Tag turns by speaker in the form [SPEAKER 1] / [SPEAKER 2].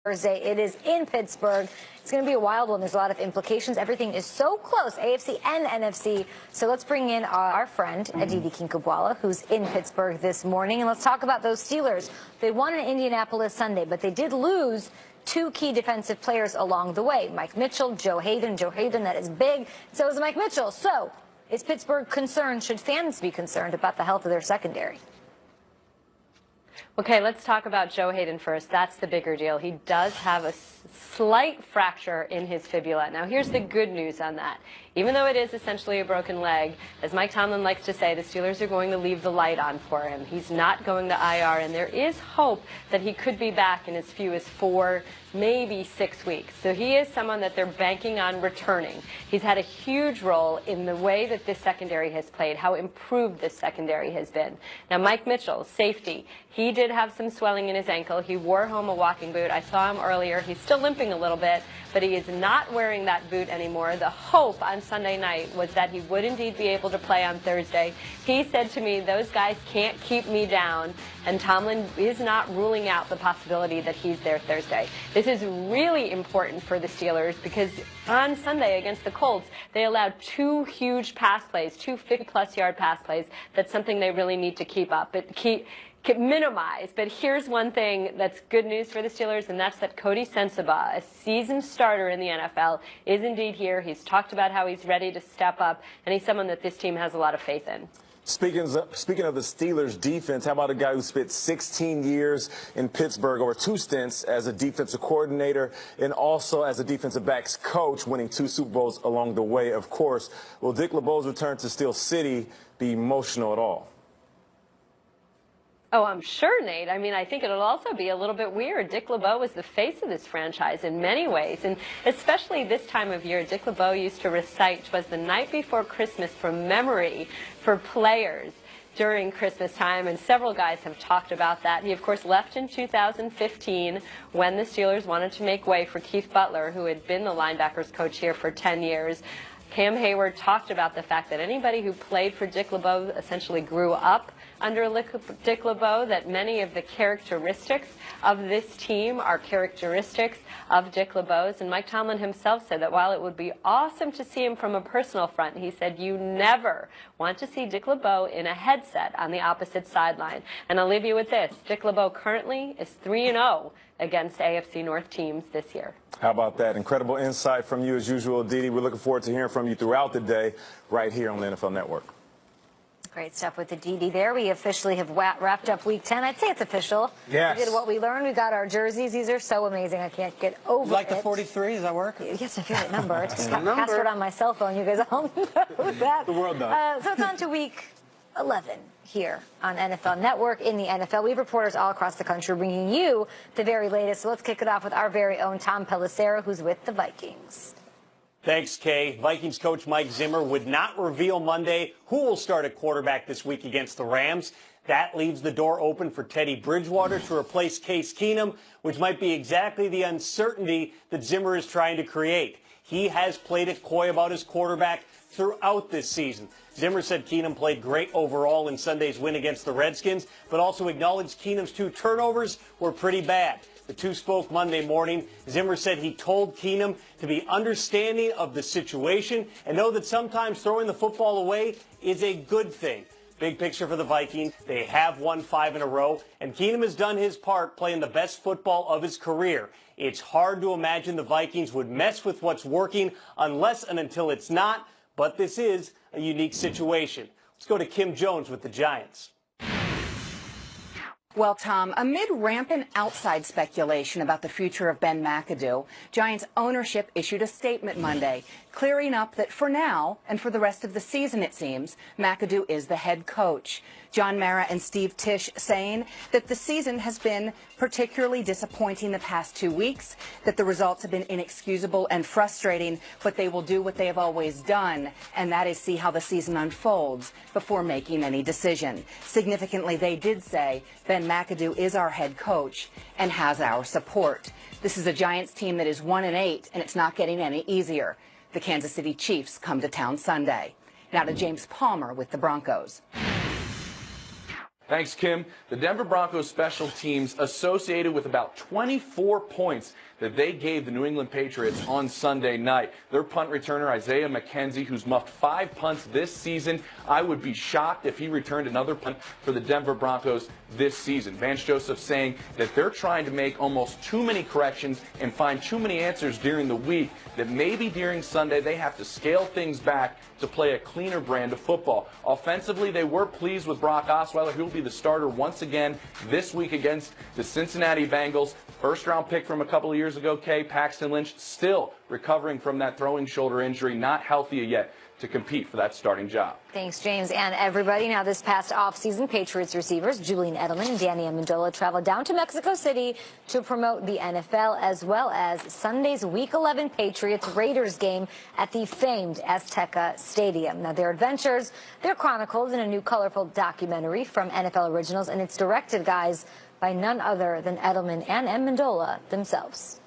[SPEAKER 1] Thursday. It is in Pittsburgh. It's going to be a wild one. There's a lot of implications. Everything is so close, AFC and NFC. So let's bring in our friend, Aditi Kinkhabwala, who's in Pittsburgh this morning. And let's talk about those Steelers. They won in Indianapolis Sunday, but they did lose two key defensive players along the way. Mike Mitchell, Joe Hayden. Joe Hayden, that is big. So is Mike Mitchell. So is Pittsburgh concerned? Should fans be concerned about the health of their secondary?
[SPEAKER 2] Okay, let's talk about Joe Hayden first. That's the bigger deal. He does have a slight fracture in his fibula. Now, here's the good news on that. Even though it is essentially a broken leg, as Mike Tomlin likes to say, the Steelers are going to leave the light on for him. He's not going to IR, and there is hope that he could be back in as few as 4, maybe 6 weeks. So he is someone that they're banking on returning. He's had a huge role in the way that this secondary has played, how improved this secondary has been. Now, Mike Mitchell, safety, he did have some swelling in his ankle. He wore home a walking boot. I saw him earlier. He's still limping a little bit, but he is not wearing that boot anymore. The hope on Sunday night was that he would indeed be able to play on Thursday. He said to me, those guys can't keep me down, and Tomlin is not ruling out the possibility that he's there Thursday. This is really important for the Steelers because on Sunday against the Colts, they allowed 2 huge pass plays, 2 50-plus yard pass plays. That's something they really need to keep up. Minimize. But here's one thing that's good news for the Steelers, and that's that Cody Sensabaugh, a seasoned starter in the NFL, is indeed here. He's talked about how he's ready to step up, and he's someone that this team has a lot of faith in.
[SPEAKER 3] Speaking of the Steelers defense, how about a guy who spent 16 years in Pittsburgh, over 2 stints as a defensive coordinator and also as a defensive backs coach, winning 2 Super Bowls along the way, of course. Will Dick LeBeau's return to Steel City be emotional at all?
[SPEAKER 2] Oh, I'm sure, Nate. I mean, I think it'll also be a little bit weird. Dick LeBeau was the face of this franchise in many ways, and especially this time of year. Dick LeBeau used to recite "'Twas the Night Before Christmas" from memory for players during Christmas time, and several guys have talked about that. He, of course, left in 2015 when the Steelers wanted to make way for Keith Butler, who had been the linebackers coach here for 10 years. Cam Hayward talked about the fact that anybody who played for Dick LeBeau essentially grew up under Dick LeBeau, that many of the characteristics of this team are characteristics of Dick LeBeau's. And Mike Tomlin himself said that while it would be awesome to see him from a personal front, he said you never want to see Dick LeBeau in a headset on the opposite sideline. And I'll leave you with this. Dick LeBeau currently is 3-0 against AFC North teams this year.
[SPEAKER 3] How about that? Incredible insight from you as usual, Aditi. We're looking forward to hearing from you throughout the day right here on the NFL Network.
[SPEAKER 1] Great stuff with Aditi there. We officially have wrapped up Week 10. I'd say it's official.
[SPEAKER 3] Yes.
[SPEAKER 1] We did what we learned. We got our jerseys. These are so amazing. I can't get over it.
[SPEAKER 4] You like the 43? Does that work?
[SPEAKER 1] Yes, my favorite number. It's just got password on my cell phone. You guys all know that.
[SPEAKER 3] The world does.
[SPEAKER 1] So it's on to Week 11 here on NFL Network in the NFL. We have reporters all across the country bringing you the very latest. So let's kick it off with our very own Tom Pelissero, who's with the Vikings.
[SPEAKER 5] Thanks, Kay. Vikings coach Mike Zimmer would not reveal Monday who will start at quarterback this week against the Rams. That leaves the door open for Teddy Bridgewater to replace Case Keenum, which might be exactly the uncertainty that Zimmer is trying to create. He has played it coy about his quarterback throughout this season. Zimmer said Keenum played great overall in Sunday's win against the Redskins, but also acknowledged Keenum's 2 turnovers were pretty bad. The two spoke Monday morning. Zimmer said he told Keenum to be understanding of the situation and know that sometimes throwing the football away is a good thing. Big picture for the Vikings. They have won 5 in a row, and Keenum has done his part playing the best football of his career. It's hard to imagine the Vikings would mess with what's working unless and until it's not, but this is a unique situation. Let's go to Kim Jones with the Giants.
[SPEAKER 6] Well, Tom, amid rampant outside speculation about the future of Ben McAdoo, Giants ownership issued a statement Monday, clearing up that for now, and for the rest of the season it seems, McAdoo is the head coach. John Mara and Steve Tisch saying that the season has been particularly disappointing the past 2 weeks, that the results have been inexcusable and frustrating, but they will do what they have always done, and that is see how the season unfolds before making any decision. Significantly, they did say Ben McAdoo is our head coach and has our support. This is a Giants team that is 1-8, and it's not getting any easier. The Kansas City Chiefs come to town Sunday. Now to James Palmer with the Broncos.
[SPEAKER 4] Thanks, Kim. The Denver Broncos special teams associated with about 24 points that they gave the New England Patriots on Sunday night. Their punt returner, Isaiah McKenzie, who's muffed 5 punts this season. I would be shocked if he returned another punt for the Denver Broncos this season. Vance Joseph saying that they're trying to make almost too many corrections and find too many answers during the week, that maybe during Sunday they have to scale things back to play a cleaner brand of football. Offensively, they were pleased with Brock Osweiler, who will be the starter once again this week against the Cincinnati Bengals. First-round pick from a couple of years ago, Paxton Lynch, still recovering from that throwing shoulder injury, not healthy yet to compete for that starting job.
[SPEAKER 1] Thanks, James, and everybody. Now, this past offseason, Patriots receivers Julian Edelman and Danny Amendola traveled down to Mexico City to promote the NFL, as well as Sunday's Week 11 Patriots-Raiders game at the famed Azteca Stadium. Now, their adventures, they're chronicled in a new colorful documentary from NFL Originals, and it's directed, guys, by none other than Edelman and Amendola themselves.